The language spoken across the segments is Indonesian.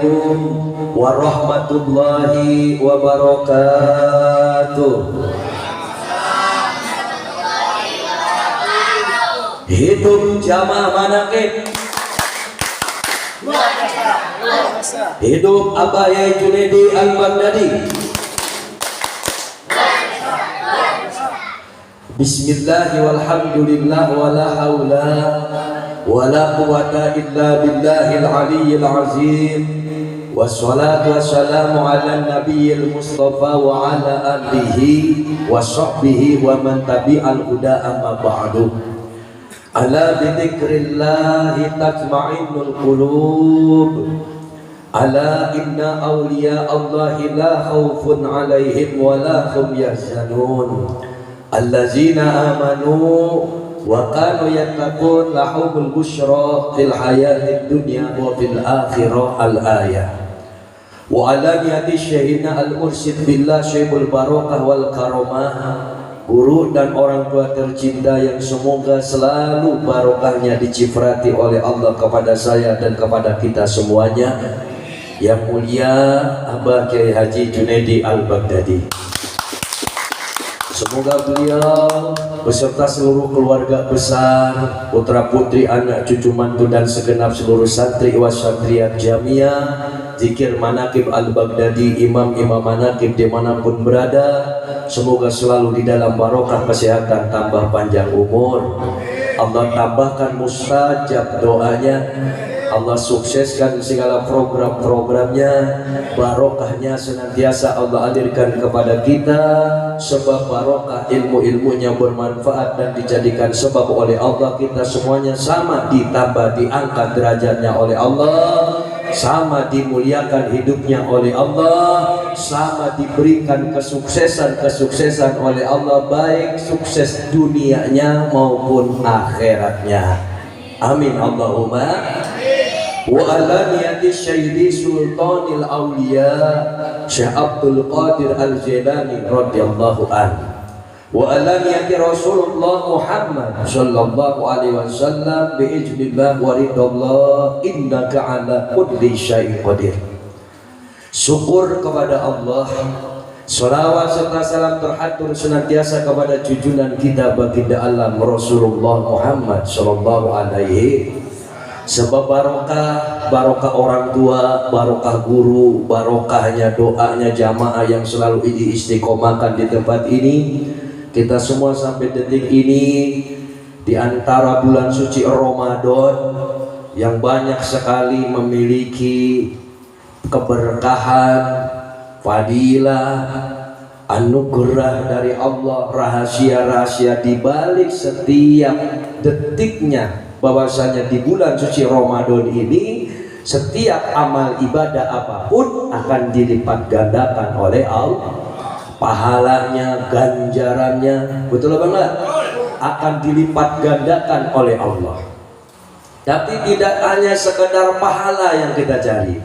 Assalamualaikum warahmatullahi wabarakatuh. Hidup jamaah manaqib. Hidup Abah Yai Junaidi Al-Baghdadi. Bismillah walhamdulillah wala haula wala quwata illa billahil aliyyil azim. Wassalatu wassalamu ala nabiyil mustafa wa ala alihi wa sahbihi wa man tabi'al huda amma ba'du. Ala bidzikrillahi tatma'innul qulub. Ala inna awliya Allahi la khawfun alaihim wa la hum yahzanun. Allazina amanu wa kanu yattaqun lahumul busyra fil hayatid dunya wa fil akhirah. Al-ayah. Wa ala niyati syekhina al-mursyid billah Syekhul Barokah wal Karamah, guru dan orang tua tercinta yang semoga selalu barokahnya diciprati oleh Allah kepada saya dan kepada kita semuanya. Yang mulia Abah Kiai Haji Junaidi Al-Baghdadi, semoga beliau beserta seluruh keluarga besar, putra putri, anak cucu mantu dan segenap seluruh santri wasantriat Jamiah Zikir Manaqib Al-Baghdadi, imam-imam manaqib dimanapun berada, semoga selalu di dalam barokah kesehatan, tambah panjang umur, Allah tambahkan mustajab doanya, Allah sukseskan segala program-programnya, barokahnya senantiasa Allah alirkan kepada kita, sebab barokah ilmu-ilmunya bermanfaat dan dijadikan sebab oleh Allah kita semuanya sama ditambah diangkat derajatnya oleh Allah, sama dimuliakan hidupnya oleh Allah, sama diberikan kesuksesan oleh Allah, baik sukses dunianya maupun akhiratnya. Amin Allahumma. Wa ala niyati Syekh Sultanil Auliya Syekh Abdul Qadir Al-Jilani radhiyallahu anhu, wa ala niyati Rasulullah Muhammad sallallahu alaihi wasallam bi ijnillah wa ridallah innaka ala kulli syai'in qadir. Syukur kepada Allah, salawat serta salam terhatur senantiasa kepada junjungan kita baginda alam Rasulullah Muhammad sallallahu alaihi. Sebab barokah orang tua, barokah guru, barokahnya doanya jamaah yang selalu diistiqomahkan di tempat ini, kita semua sampai detik ini di antara bulan suci Ramadan yang banyak sekali memiliki keberkahan, fadilah, anugerah dari Allah, rahasia-rahasia di balik setiap detiknya, bahwasanya di bulan suci Ramadan ini setiap amal ibadah apapun akan dilipat gandakan oleh Allah, pahalanya, ganjarannya, betul apa enggak? Akan dilipat gandakan oleh Allah. Tapi tidak hanya sekedar pahala yang kita cari,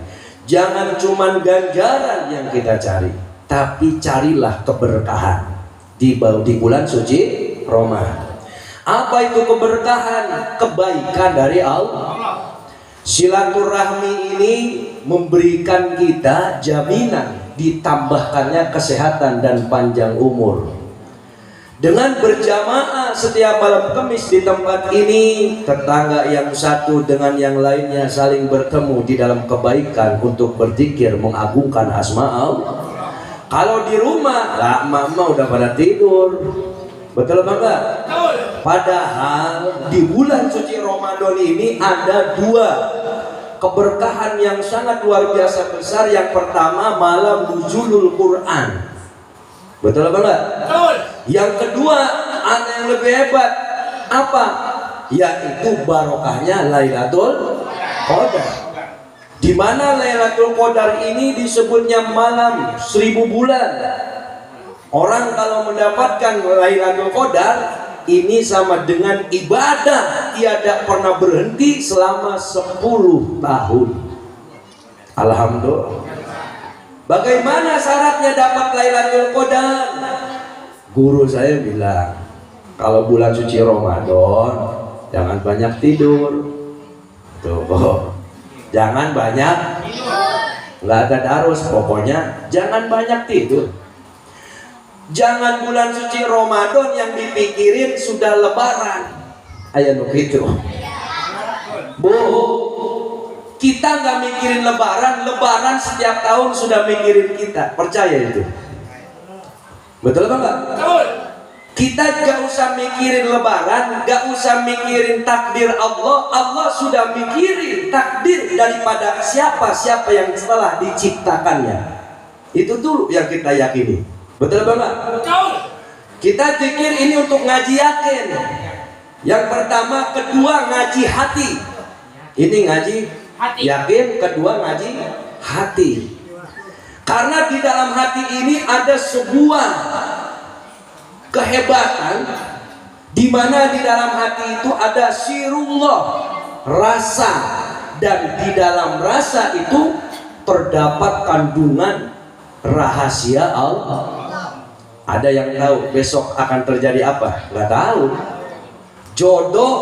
jangan cuma ganjaran yang kita cari, tapi carilah keberkahan di bulan suci Ramadan. Apa itu keberkahan? Kebaikan dari Allah. Silaturahmi ini memberikan kita jaminan ditambahkannya kesehatan dan panjang umur. Dengan berjamaah setiap malam Kamis di tempat ini, tetangga yang satu dengan yang lainnya saling bertemu di dalam kebaikan untuk berzikir mengagungkan asma Allah. Kalau di rumah, lah mama udah pada tidur. Betul apa enggak? Padahal di bulan suci Ramadan ini ada dua keberkahan yang sangat luar biasa besar. Yang pertama, malam nuzulul Quran. Betul apa enggak? Yang kedua, ada yang lebih hebat. Apa? Yaitu barokahnya Lailatul Qadar. Di mana Lailatul Qadar ini disebutnya malam 1000 bulan. Orang kalau mendapatkan Lailatul Qadar ini sama dengan ibadah tiada pernah berhenti selama 10 tahun. Alhamdulillah. Bagaimana syaratnya dapat Lailatul Qadar? Guru saya bilang, kalau bulan suci Ramadan jangan banyak tidur. Tuh, jangan banyak tidur. nggak ada darus. Pokoknya jangan banyak tidur. Jangan bulan suci Ramadan yang dipikirin sudah lebaran. Ayo begitu. Bu, kita nggak mikirin lebaran. Lebaran setiap tahun sudah mikirin kita. Percaya itu? Betul apa enggak? Betul. Kita gak usah mikirin lebaran, gak usah mikirin takdir Allah. Allah sudah mikirin takdir daripada siapa-siapa yang telah diciptakannya. Itu dulu yang kita yakini. Betul apa enggak? Betul. Kita pikir ini untuk ngaji yakin. Yang pertama, kedua ngaji hati. Ini ngaji hati. Yakin, kedua ngaji hati. Karena di dalam hati ini ada sebuah kehebatan, di mana di dalam hati itu ada sirullah, rasa, dan di dalam rasa itu terdapat kandungan rahasia Allah. Ada yang tahu besok akan terjadi apa? Nggak tahu. Jodoh,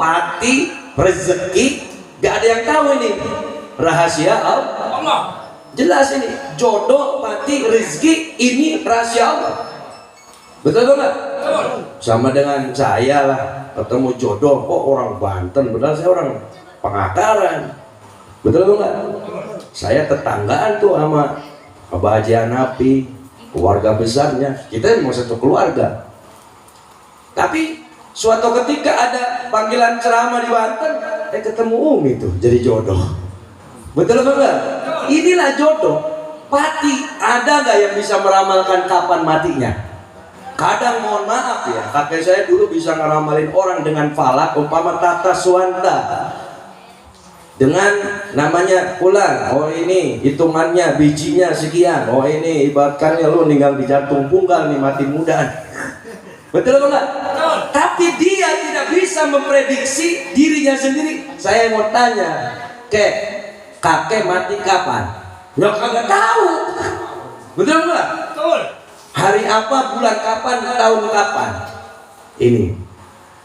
pati, rezeki, nggak ada yang tahu ini rahasia Allah. Jelas ini jodoh, pati, rezeki, ini rahasia Allah. Betul enggak? Sama dengan saya lah, ketemu jodoh kok orang Banten, padahal saya orang Pengakaran. Betul enggak? Saya tetanggaan tuh sama Abah Haji Hanafi, keluarga besarnya. Kita mau satu keluarga. Tapi suatu ketika ada panggilan ceramah di Banten, ketemu Umi tuh jadi jodoh. Betul enggak? Inilah jodoh. Pati, ada nggak yang bisa meramalkan kapan matinya? Kadang mohon maaf ya, kakek saya dulu bisa ngeramalin orang dengan falak, umpama tata suanta, dengan namanya pulang. Oh ini hitungannya bijinya sekian. Oh ini ibaratkannya lu ninggal di jantung tunggal nih, mati muda. Betul enggak? Tapi dia tidak bisa memprediksi dirinya sendiri. Saya mau tanya, kakek mati kapan? Ya kagak tahu. Betul enggak? Betul. Hari apa, bulan kapan, tahun kapan? Ini.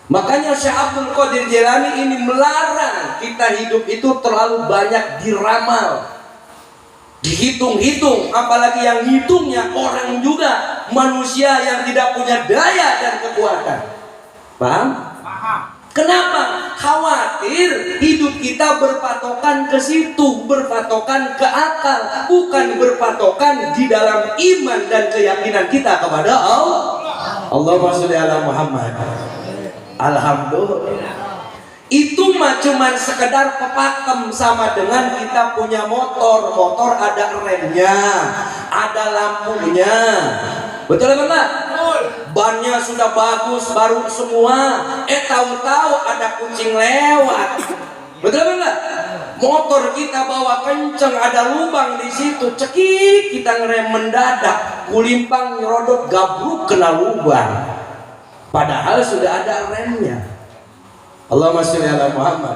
Makanya Syekh Abdul Qadir Jailani ini melarang kita hidup itu terlalu banyak diramal, dihitung-hitung, apalagi yang hitungnya orang juga, manusia yang tidak punya daya dan kekuatan. Paham? Paham. Kenapa? Khawatir hidup kita berpatokan ke situ, berpatokan ke akal, bukan berpatokan di dalam iman dan keyakinan kita kepada Allah. Allahumma sholli ala Muhammad. Alhamdulillah. Itu mah cuman sekedar pepakem, sama dengan kita punya motor. Motor ada remnya, ada lampunya. Betul enggak? Bannya sudah bagus, baru semua. Tahu-tahu ada kucing lewat. Betul enggak? Motor kita bawa kenceng, ada lubang di situ, cekik, kita ngerem mendadak, kulimpang nyerodot, gabruk kena lubang. Padahal sudah ada remnya. Allahumma sholli ala Muhammad.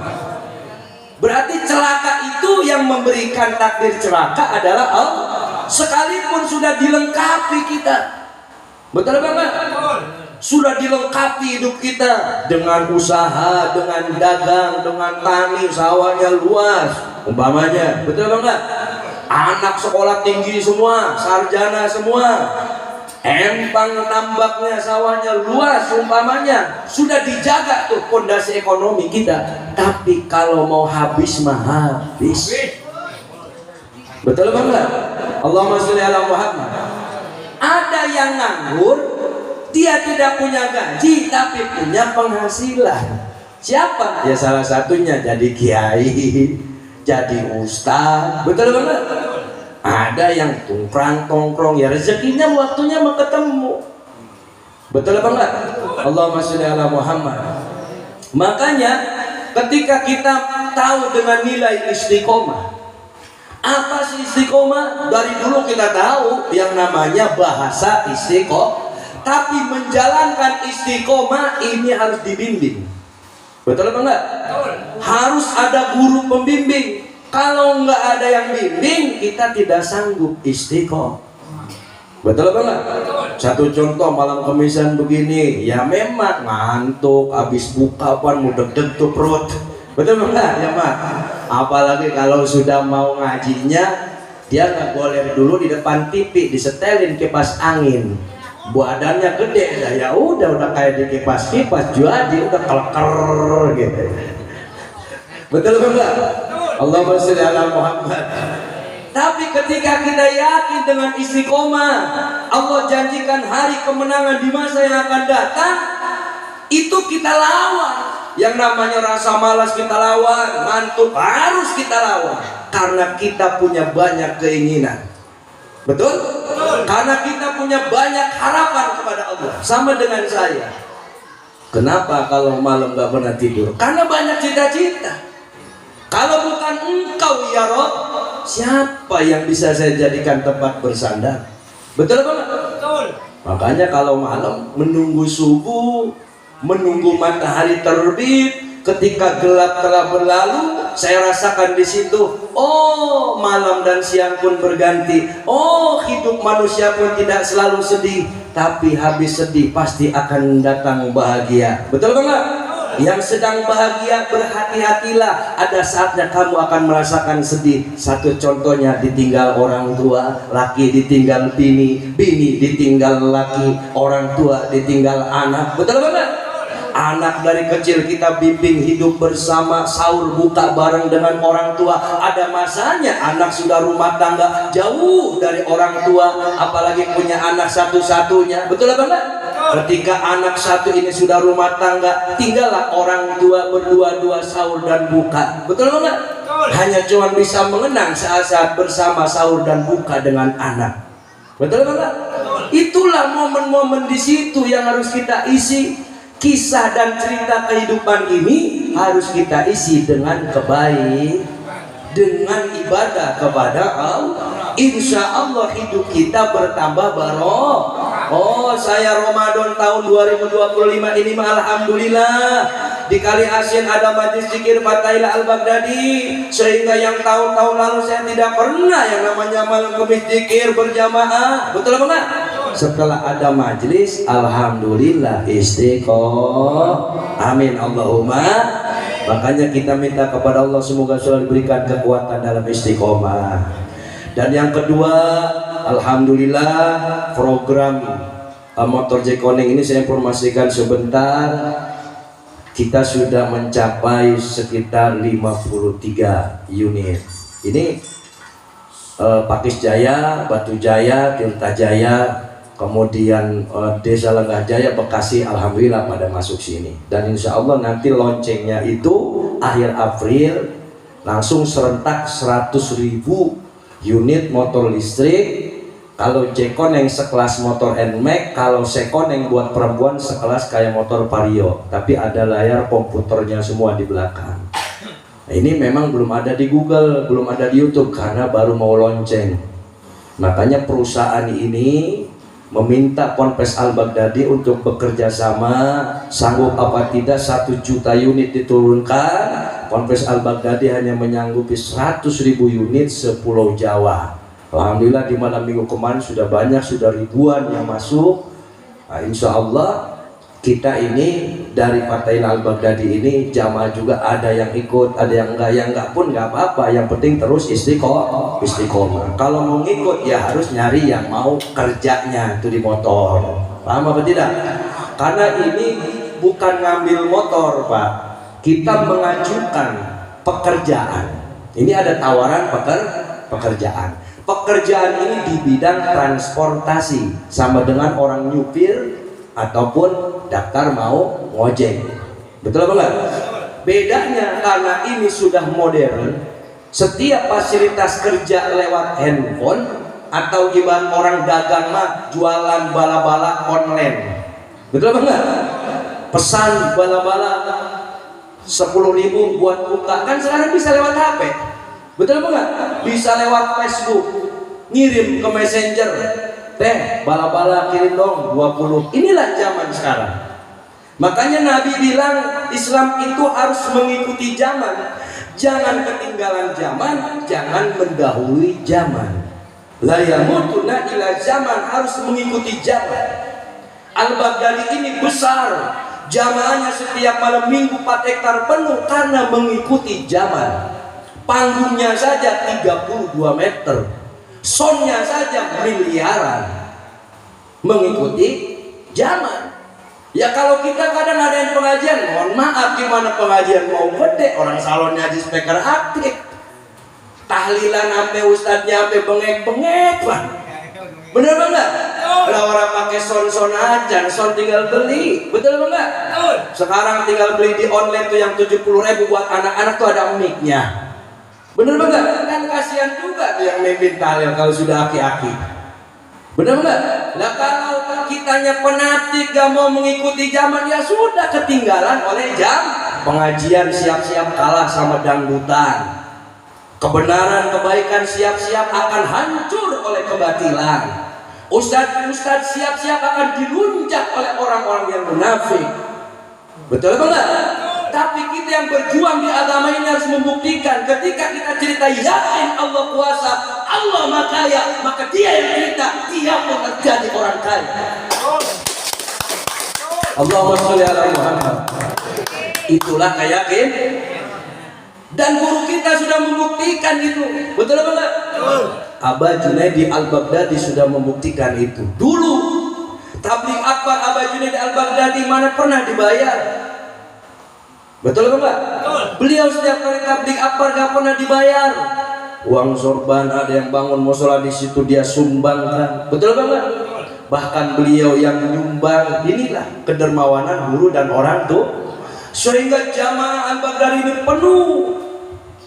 Berarti celaka itu yang memberikan takdir celaka adalah Allah. Sekalipun sudah dilengkapi kita. Betul banget? Sudah dilengkapi hidup kita dengan usaha, dengan dagang, dengan tani, sawahnya luas, umpamanya. Betul banget? Anak sekolah tinggi semua, sarjana semua, empang tambaknya, sawahnya luas, umpamanya. Sudah dijaga tuh fondasi ekonomi kita. Tapi kalau mau habis mah habis. Betul banget? Allahumma sholli ala Muhammad. Ada yang nganggur, dia tidak punya gaji tapi punya penghasilan. Siapa? Ya salah satunya jadi kiai, jadi ustaz. Betul banget? Ada yang tongkrong, ya rezekinya waktunya mau ketemu. Betul banget? Allahumma sholli ala Muhammad. Makanya ketika kita tahu dengan nilai istiqomah, apa sih istiqomah? Dari dulu kita tahu yang namanya bahasa istiqomah. Tapi menjalankan istiqomah ini harus dibimbing. Betul apa enggak? Harus ada guru pembimbing. Kalau enggak ada yang bimbing, kita tidak sanggup istiqomah. Betul apa enggak? Satu contoh malam kemisan begini, ya memang ngantuk, habis buka pan mau deg-deg tuh perut. Betul enggak ya Pak? Apalagi kalau sudah mau ngajinya Dia nggak boleh dulu di depan TV disetelin kipas angin. Badannya gede, ya udah kayak di kipas jadi udah keleker gitu. Betul enggak? Allahumma sholli ala Muhammad. Tapi ketika kita yakin dengan istiqomah, Allah janjikan hari kemenangan di masa yang akan datang, itu kita lawan. Yang namanya rasa malas kita lawan, ngantuk harus kita lawan. Karena kita punya banyak keinginan. Betul? Karena kita punya banyak harapan kepada Allah. Sama dengan saya. Kenapa kalau malam gak pernah tidur? Karena banyak cita-cita. Kalau bukan Engkau ya Rob, siapa yang bisa saya jadikan tempat bersandar? Betul apa enggak? Betul. Makanya kalau malam menunggu subuh, menunggu matahari terbit, ketika gelap telah berlalu, saya rasakan di situ, oh malam dan siang pun berganti. Oh hidup manusia pun tidak selalu sedih, tapi habis sedih pasti akan datang bahagia. Betul enggak? Yang sedang bahagia berhati-hatilah, ada saatnya kamu akan merasakan sedih. Satu contohnya ditinggal orang tua, laki ditinggal bini, bini ditinggal laki, orang tua ditinggal anak. Betul enggak? Anak dari kecil kita bimbing hidup bersama, sahur buka bareng dengan orang tua. Ada masanya anak sudah rumah tangga, jauh dari orang tua, apalagi punya anak satu-satunya. Betul apa enggak? Ketika anak satu ini sudah rumah tangga, tinggallah orang tua berdua-dua sahur dan buka. Betul apa enggak? Hanya cuma bisa mengenang saat-saat bersama sahur dan buka dengan anak. Betul apa enggak? Itulah momen-momen di situ yang harus kita isi. Kisah dan cerita kehidupan ini harus kita isi dengan kebaikan, dengan ibadah kepada Allah. Insya Allah hidup kita bertambah barokah. Oh, saya Ramadan tahun 2025 ini mah alhamdulillah di Kali Asin ada majlis zikir Fatailah Al-Baghdadi, sehingga yang tahun-tahun lalu saya tidak pernah yang namanya malam kemis zikir berjamaah. Betul apa enggak? Setelah ada majlis, alhamdulillah istiqomah. Amin Allahumma. Makanya kita minta kepada Allah semoga selalu diberikan kekuatan dalam istiqomah. Dan yang kedua, alhamdulillah program motor Jekoning ini saya informasikan sebentar, kita sudah mencapai sekitar 53 unit. Ini Pakis Jaya, Batu Jaya, Tirta Jaya, kemudian Desa Lenggah Jaya, Bekasi, alhamdulillah pada masuk sini. Dan insya Allah nanti loncengnya itu akhir April langsung serentak 100.000 unit motor listrik. Kalau Jekoneng sekelas motor NMAX, kalau Sekoneng buat perempuan sekelas kayak motor Vario, tapi ada layar komputernya semua di belakang. Nah, ini memang belum ada di Google, belum ada di YouTube karena baru mau lonceng. Makanya perusahaan ini meminta Ponpes Al-Baghdadi untuk bekerja sama, sanggup apa tidak 1 juta unit diturunkan. Ponpes Al-Baghdadi hanya menyanggupi 100.000 unit sepulau Jawa. Alhamdulillah di malam minggu kemarin sudah banyak, sudah ribuan yang masuk. Nah, insya Allah kita ini dari Fatailah Al-Baghdadi ini jamaah juga ada yang ikut, ada yang enggak pun enggak apa-apa. Yang penting terus istiqomah. Kalau mau ngikut ya harus nyari yang mau kerjanya itu di motor. Paham apa tidak? Karena ini bukan ngambil motor, Pak. Kita mengajukan pekerjaan. Ini ada tawaran pekerjaan. Pekerjaan ini di bidang transportasi, sama dengan orang nyupir ataupun daftar mau ngojek. Betul apa enggak? Bedanya karena ini sudah modern, setiap fasilitas kerja lewat handphone, atau ibarat orang dagang mah jualan bala-bala online. Betul apa enggak? Pesan bala-bala 10.000 buat buka, kan sekarang bisa lewat HP. Betul apa enggak? Bisa lewat Facebook, ngirim ke Messenger, teh bala-bala kirim dong 20. Inilah zaman sekarang. Makanya Nabi bilang Islam itu harus mengikuti zaman. Jangan ketinggalan zaman, jangan mendahului zaman. La yamutuna ila zaman, harus mengikuti zaman. Al-Baghdadi ini besar, jamaahnya setiap malam minggu 4 hektar penuh karena mengikuti zaman. Panggungnya saja 32 meter. Soundnya saja miliaran, mengikuti zaman. Ya kalau kita kadang ngadain pengajian, mohon maaf, gimana pengajian mau gede, orang salonnya aja speaker aktif, tahlilan sampai ustadznya sampai bengek-bengek lah. Bener banget? Kalau orang pakai sound aja, sound tinggal beli, betul banget? Sekarang tinggal beli di online tuh yang 70.000 buat anak-anak tuh ada mic-nya. Bener banget? Kan kasihan juga tuh yang mimpin tahlil kalau sudah aki-aki. Bener banget? Nah kalau kitanya penatik gak mau mengikuti zaman, ya sudah ketinggalan oleh jam. Pengajian siap-siap kalah sama dangdutan. Kebenaran, kebaikan siap-siap akan hancur oleh kebatilan. Ustadz siap-siap akan dilunjak oleh orang-orang yang munafik. Betul banget? Tapi kita yang berjuang di agama ini harus membuktikan. Ketika kita cerita yakin Allah kuasa, Allah makaya, maka dia yang cerita, dia pun menjadi orang kaya. Allahumma sholli ala Muhammad. Itulah keyakin. Dan guru kita sudah membuktikan itu. Betul banget? Abah Junaidi Al-Baghdadi sudah membuktikan itu. Dulu tabligh akbar Abah Junaidi Al-Baghdadi mana pernah dibayar? Betul enggak? Beliau setiap kali tabligh akbar gak pernah dibayar. Uang sorban ada yang bangun musola di situ dia sumbangkan. Betul enggak? Bahkan beliau yang menyumbang. Inilah kedermawanan guru dan orang tuh. Sehingga jamaah Al-Baghdadi ini penuh.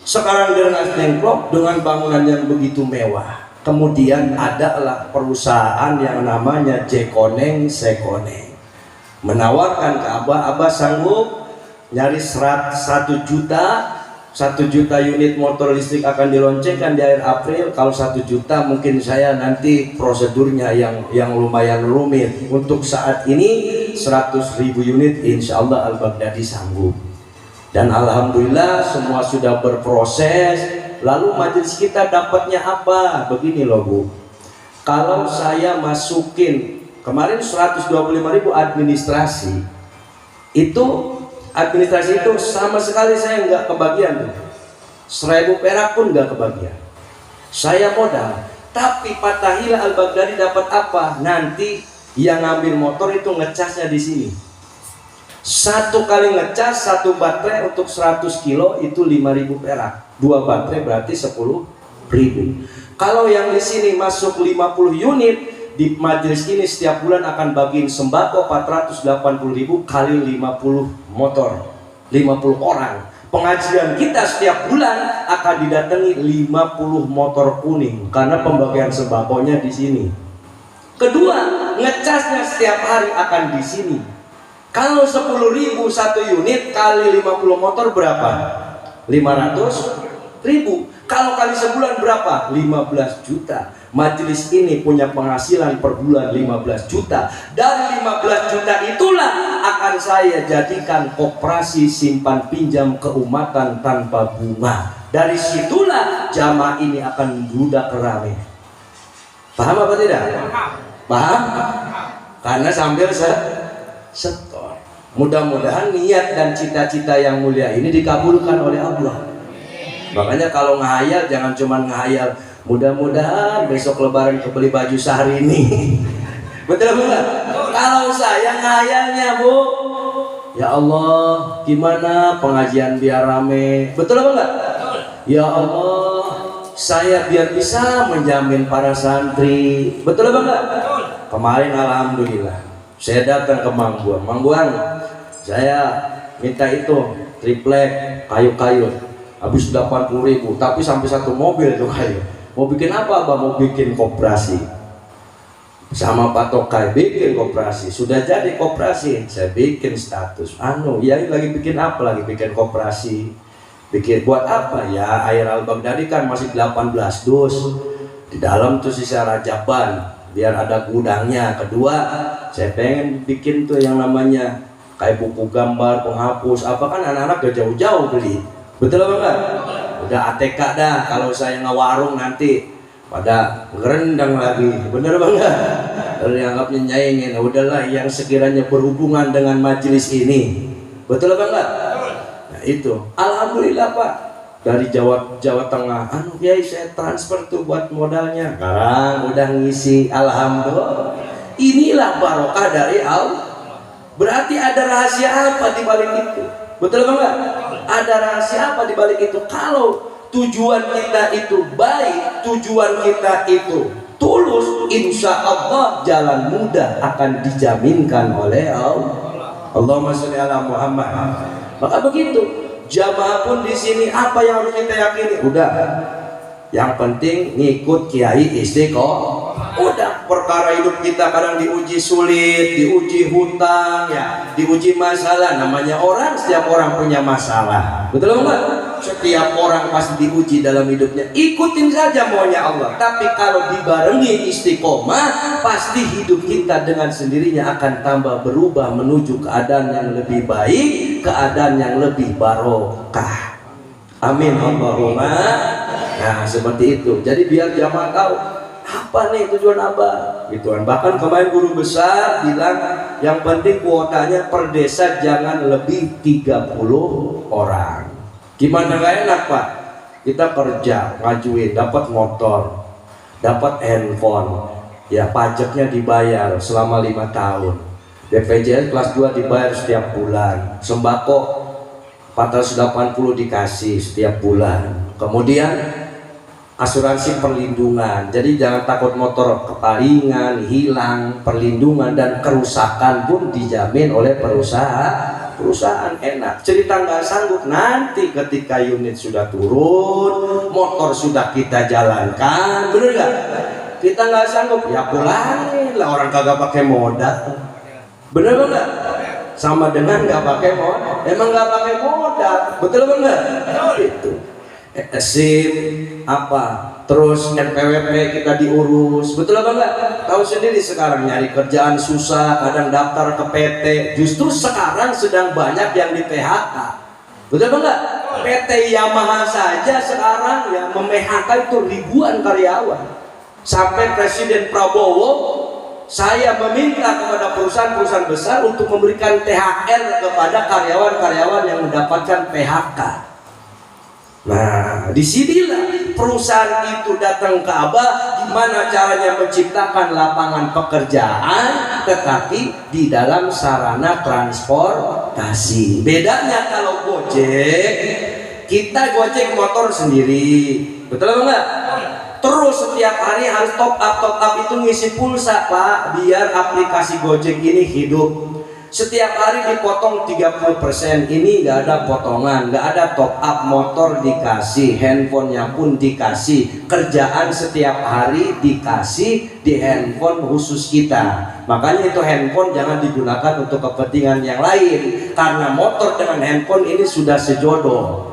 Sekarang dengan tengklok, dengan bangunan yang begitu mewah. Kemudian adalah perusahaan yang namanya Jekoneng Sekoneng menawarkan ke Abah sanggup nyari 1 juta unit motor listrik akan diloncengkan di akhir April. Kalau 1 juta mungkin saya nanti prosedurnya yang lumayan rumit. Untuk saat ini 100.000 unit insya Allah Al-Baghdadi sanggup. Dan alhamdulillah semua sudah berproses. Lalu majelis kita dapatnya apa? Begini loh Bu, kalau saya masukin kemarin 125.000 administrasi, itu administrasi itu sama sekali saya nggak kebagian tuh. 1.000 perak pun nggak kebagian. Saya modal, tapi Pak Tahila Al-Baghdadi dapat apa? Nanti yang ngambil motor itu ngecasnya di sini. 1 kali ngecas 1 baterai untuk 100 kilo itu 5.000 perak. 2 baterai berarti 10.000. Kalau yang di sini masuk 50 unit, di majelis ini setiap bulan akan bagiin sembako 480.000 kali 50 motor, 50 orang. Pengajian kita setiap bulan akan didatangi 50 motor kuning karena pembagian sembakonya di sini. Kedua, ngecasnya setiap hari akan di sini. Kalau 10.000 1 unit kali 50 motor berapa? 500.000. Kalau kali sebulan berapa? 15 juta. Majelis ini punya penghasilan per bulan 15 juta. Dari 15 juta itulah akan saya jadikan koperasi simpan pinjam keumatan tanpa bunga. Dari situlah jamaah ini akan membludak rame. Paham apa tidak? Paham? Karena sambil setor. Mudah-mudahan niat dan cita-cita yang mulia ini dikabulkan oleh Allah. Makanya kalau ngehayal jangan cuma ngehayal, mudah-mudahan besok lebaran kebeli baju sehari ini. Betul enggak? Kalau saya ngehayalnya Bu, ya Allah gimana pengajian biar rame. Betul enggak? Ya Allah saya biar bisa menjamin para santri. Betul enggak? Kemarin alhamdulillah saya datang ke Mang Buang, saya minta itu triplek kayu-kayu habis 80.000, tapi sampai 1 mobil itu kayu. Mau bikin apa Abah? Mau bikin koperasi sama Pak Tokai, bikin koperasi. Sudah jadi koperasi, saya bikin status ya lagi bikin apa? Lagi bikin koperasi. Bikin buat apa? Ya air Al-Baghdadi kan masih 18 dus di dalam tuh sisa rajaban biar ada gudangnya. Kedua, saya pengen bikin tuh yang namanya kayak buku gambar, penghapus apa, kan anak-anak gak jauh-jauh beli. Betul apa enggak? Udah ATK dah, kalau saya ngewarung nanti pada ngerendang lagi. Bener apa enggak? Kalau dianggapnya nyaingin, udahlah yang sekiranya berhubungan dengan majelis ini. Betul apa enggak? Nah itu, alhamdulillah Pak, dari Jawa Tengah, anu Kiai saya transfer tuh buat modalnya. Sekarang udah ngisi, alhamdulillah. Inilah barokah dari Allah. Berarti ada rahasia apa di balik itu? Betul enggak? Ada rahasia apa di balik itu? Kalau tujuan kita itu baik, tujuan kita itu tulus, insya Allah jalan mudah akan dijaminkan oleh Allah. Allahumma sholli ala Muhammad. Maka begitu, jamaah pun di sini apa yang harus kita yakini? Udah, yang penting ngikut kiai istiqomah. Udah, perkara hidup kita kadang diuji sulit, diuji hutang, ya, diuji masalah. Namanya orang, setiap orang punya masalah. Betul enggak? Setiap orang pasti diuji dalam hidupnya. Ikutin saja maunya Allah. Tapi kalau dibarengi istiqomah, pasti hidup kita dengan sendirinya akan tambah berubah menuju keadaan yang lebih baik, keadaan yang lebih barokah. Amin Allahumma. Nah, seperti itu. Jadi biar jamaah tahu apa nih tujuan Abah gitu kan. Bahkan kemarin guru besar bilang yang penting kuotanya per desa jangan lebih 30 orang. Gimana gak enak Pak? Kita kerja, ngajuin, dapat motor, dapat handphone, ya pajaknya dibayar selama 5 tahun, BPJS kelas 2 dibayar setiap bulan, sembako 480 dikasih setiap bulan, kemudian asuransi perlindungan. Jadi jangan takut motor kepalingan, hilang, perlindungan dan kerusakan pun dijamin oleh perusahaan enak. Cerita nggak sanggup nanti ketika unit sudah turun, motor sudah kita jalankan, bener nggak? Kita nggak sanggup, ya pulangin lah, orang kagak pakai modal. Bener nggak? Sama dengan nggak pakai modal. Emang nggak pakai modal, betul nggak? Itu. SIM apa terus NPWP kita diurus, betul apa enggak? Tahu sendiri sekarang nyari kerjaan susah, kadang daftar ke PT. Justru sekarang sedang banyak yang di PHK, betul apa enggak? PT Yamaha saja sekarang yang mem-PHK itu ribuan karyawan. Sampai Presiden Prabowo saya meminta kepada perusahaan-perusahaan besar untuk memberikan THR kepada karyawan-karyawan yang mendapatkan PHK. Nah, disinilah perusahaan itu datang ke Abah, gimana caranya menciptakan lapangan pekerjaan, tetapi di dalam sarana transportasi. Bedanya kalau Gojek, kita Gojek motor sendiri, betul enggak? Terus setiap hari harus top up itu ngisi pulsa Pak, biar aplikasi Gojek ini hidup. Setiap hari dipotong 30%, ini nggak ada potongan, nggak ada top up, motor dikasih, handphonenya pun dikasih, kerjaan setiap hari dikasih di handphone khusus kita. Makanya itu handphone jangan digunakan untuk kepentingan yang lain, karena motor dengan handphone ini sudah sejodoh.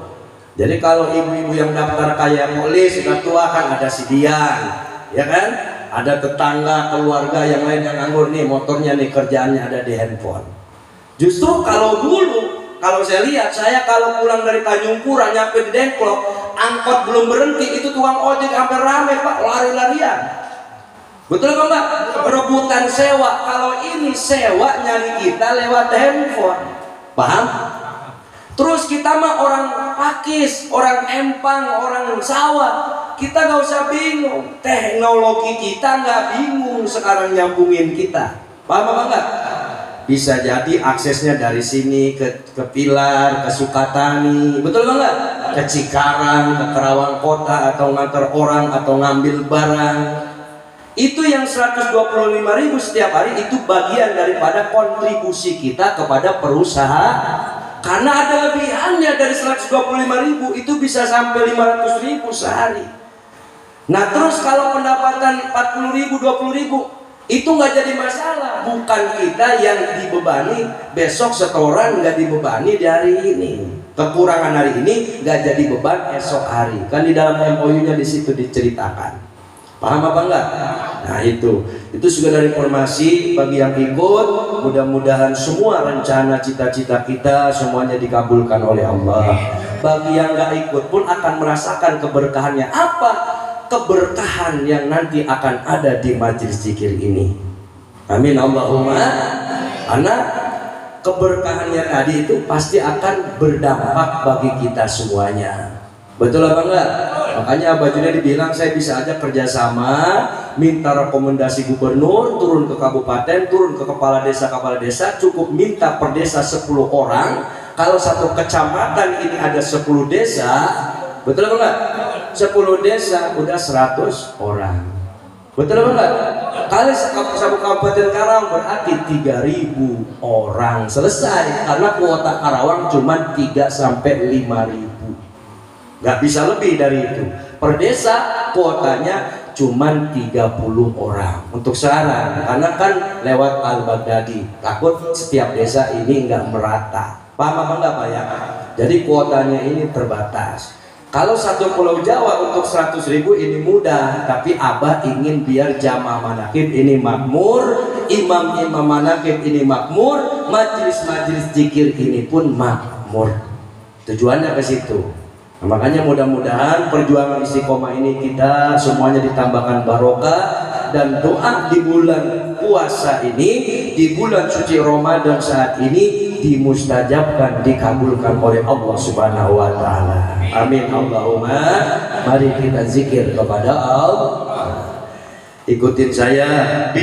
Jadi kalau ibu-ibu yang daftar kayak polis sudah tua kan ada sidian, ya kan? Ada tetangga, keluarga yang lain yang nganggur nih, motornya nih, kerjaannya ada di handphone. Justru kalau dulu, kalau saya lihat, saya kalau pulang dari Tanjung Pura nyampe di Dengklok, angkot belum berhenti, itu tukang ojek sampai rame Pak, lari-larian. Betul apa enggak? Rebutan sewa. Kalau ini sewa nyari kita lewat handphone, paham? Terus kita mah orang Pakis, orang Empang, orang sawah, kita nggak usah bingung. Teknologi kita nggak bingung sekarang nyambungin kita. Paham apa enggak? Bisa jadi aksesnya dari sini ke Pilar, ke Sukatani, betul enggak? Ke Cikarang, ke Kerawang Kota, atau ngantar orang atau ngambil barang. Itu yang 125.000 setiap hari, itu bagian daripada kontribusi kita kepada perusahaan. Karena ada lebihannya dari 125.000 itu bisa sampai 500.000 sehari. Nah terus kalau pendapatan 40.000, 20.000 itu nggak jadi masalah. Bukan kita yang dibebani, besok setoran nggak dibebani di hari ini. Kekurangan hari ini nggak jadi beban esok hari. Kan di dalam MOU-nya di situ diceritakan. Paham apa enggak? Nah itu juga dari informasi bagi yang ikut. Mudah-mudahan semua rencana cita-cita kita semuanya dikabulkan oleh Allah. Bagi yang nggak ikut pun akan merasakan keberkahannya. Apa keberkahan yang nanti akan ada di majelis zikir ini? Amin Allahumma. Karena keberkahannya tadi itu pasti akan berdampak bagi kita semuanya. Betul apa enggak? Makanya Abah Junaidi dibilang saya bisa aja kerjasama, minta rekomendasi gubernur, turun ke kabupaten, turun ke kepala desa, cukup minta per desa 10 orang. Kalau satu kecamatan ini ada 10 desa, betul apa enggak? 10 desa udah 100 orang. Betul apa enggak? Kali satu kabupaten Karawang berarti 3.000 orang selesai, karena kuota Karawang cuma 3 sampai 5.000. Nggak bisa lebih dari itu. Per desa kuotanya cuma 30 orang untuk saran, karena kan lewat Al-Baghdadi, takut setiap desa ini nggak merata. Paham apa enggak Pak ya? Jadi kuotanya ini terbatas. Kalau satu Pulau Jawa untuk 100.000 ini mudah, tapi Abah ingin biar jamaah manakib ini makmur, imam-imam manakib ini makmur, majelis-majelis zikir ini pun makmur. Tujuannya ke situ. Nah, makanya mudah-mudahan perjuangan istiqomah ini kita semuanya ditambahkan barokah, dan doa di bulan puasa ini, di bulan suci Ramadan saat ini dimustajabkan, dikabulkan oleh Allah Subhanahu wa taala. Amin Allahumma. Mari kita zikir kepada Allah. Ikutin saya.